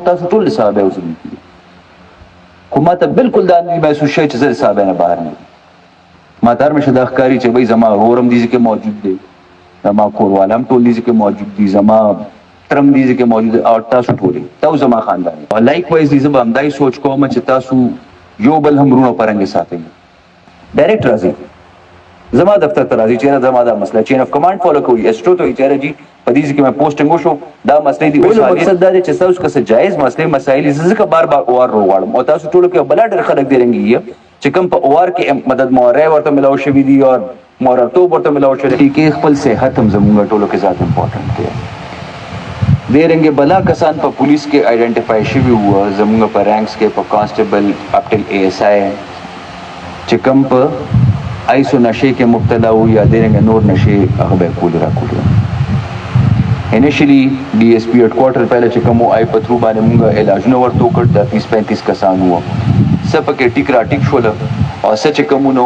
تاسو ټول صحابه اوسئ خو ما ته بالکل دا نه محسوس شي چې زه صحابه نه بهر نه ما ته هرمشه دا ښکاري چې وایي زما ورور هم دې ځای کې موجود دی زما کورواله هم ټول دې ځای کې موجود دي زما ترم دې ځای کې موجود دی او تاسو ټول تاسو زما خاندان او لایک وایز زه به همدای سوچ کوم چې تاسو یو بل هم رونو پرنګ ساتئ ډایرکټ راځي زما دفتر ته راځي چې زما دا مسله چین اف کمانډ فالو کوي اسټرو ته چې راځي په دې ځکه مې پوسټینګ وشو دا مسله دی ول مقصد دا چې تاسو که څه جایز مسله مسایل زکه بار بار اور وغواړم او تاسو ټول کې بل ډېر خلک دی رنګي چې کوم په اور کې مدد مورای ورته ملاو شوی دی او موراتو ورته ملاو شوی دی کې خپل صحت هم زموږ ټولو کې ذات امپورټنٹ دی دی رنګ بلا کسان په پولیس کې آئیډنټیفای شوی وو زموږ په رینکس کې په کانسټیبل اپ ټل اے ایس آی چې کوم په ایسو نشې کې مبتلا وو یا دی رنګ نور نشې هغه به کول را کول انیشلی D S P headquarter पहले چې کوم آی پترو باندې موږ علاجونه ورته وکړ د 30-35 کسان وو سب کې ټیک را ټیک شول او سچ کوم نو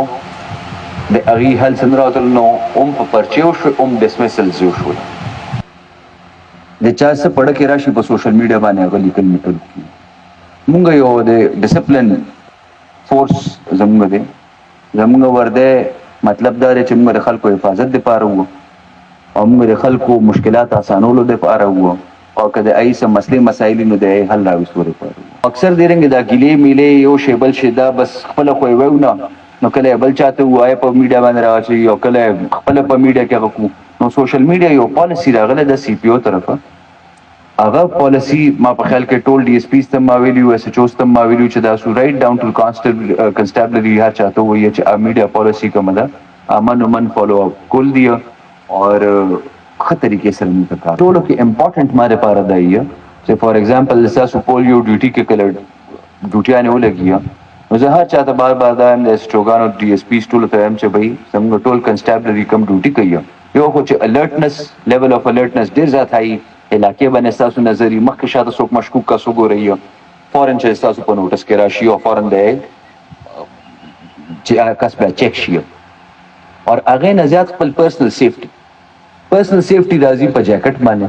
د اغي هل سنراوتل نو په پرچیو شو ډسمسل زو شو د چا څه پړه کې راشي په سوشل میډیا باندې غلي کل میټل کی موږ یو د ډیسپلین فورس زموږ ورده مطلب دا چې موږ خلکو حفاظت لپاره وو او موږ خلکو مشکلات اسانولو لپاره وو او کله ایسه مسلې مسایل نو د حل راوستو لپاره اکثر دیرنګ دا ګیلې میلې یو شیبل شدا بس خپل خو ویو نه نو کله بل چاته وای په میډیا باندې راځي او کله خپل په میډیا کې وکړو نو سوشل میډیا یو پالیسی راغله د سی پی او طرفه هغه پالیسی ما په خیال کې ټول ډي اس پی ستم ما ویلیو اس ایچ او ستم ما ویلیو چې دا سو رائټ ډاون ټو کانسټیبلری هر چاته وایي چې میډیا پالیسی کومه ده امن ومن فالو اپ کول دی اور ښه طریقې سره موږ کار ټولو کې امپورټنٹ ماره پاره دی چې فار ایگزامپل تاسو پولیو ډیوټي کې کله ډیوټیانه ولګیا نو زه هر چاته بار بار دا د سټروګانو ډي اس پی ټول ته هم چې بھائی څنګه ټول کنسټیبلری کم ډیوټي کوي یو خو چې الرټنس لیول اف الرټنس ډیر زیات هاي علاقې باندې تاسو نظری مخکې شاته څوک مشکوک کا سو ګوري فورن چې تاسو په نوټس کې راشي او فورن دی چې کس په چیک شي اور هغه نه زیات خپل پرسنل سیفټي راځي په جاکټ باندې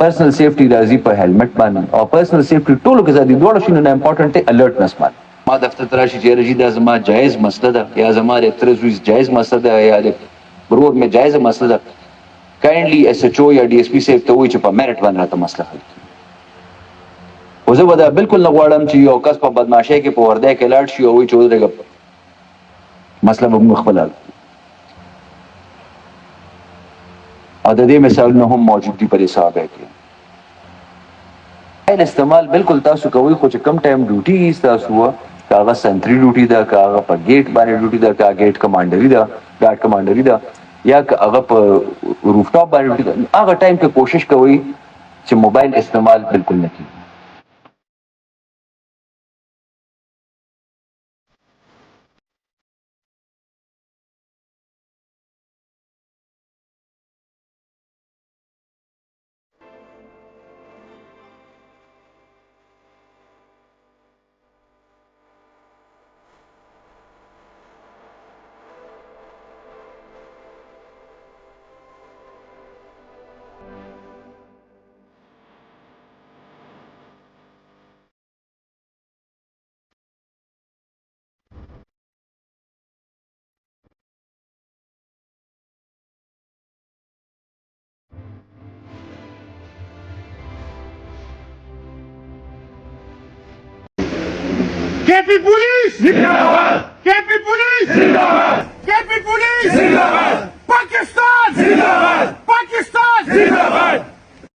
پرسنل سیفټي راځي په هیلمټ باندې او پرسنل سیفټي ټولو کې زیات دوه شنو نه امپورټنٹ دی الرټنس باندې ما دفتر تراشي چې رجی دا زما جایز مسله ده یا زما ترزویز جایز مسله ده یا برور میں جایز مسله ده کائنډلی ایس ایچ او یا ډي اس پی صاحب ته وایي چې په میرټ باندې راته مسله حل کړي خو زه به دا بالکل نه غواړم چې یو کس په بدمعشۍ کې په ورده کې لاړ شي او وایي چې ودرېږه مسله به موږ خپل حل او د دې مثالونه هم موجود دي په صحابه کې استعمال بالکل تاسو کوئ خو چې کم ټایم ډیوټي تاسو کاغه سنټری ډیوټي دا کاغه په گیټ باندې ډیوټي دا کاغه گیټ کمانډري دا ګارد کمانډري دا یا هغه په روف ټاپ باندې ډیوټي دا هغه ټایم کې کوشش کوئ چې موبایل استعمال بالکل نه کړئ KP Police! Zindabad! KP Police! Zindabad!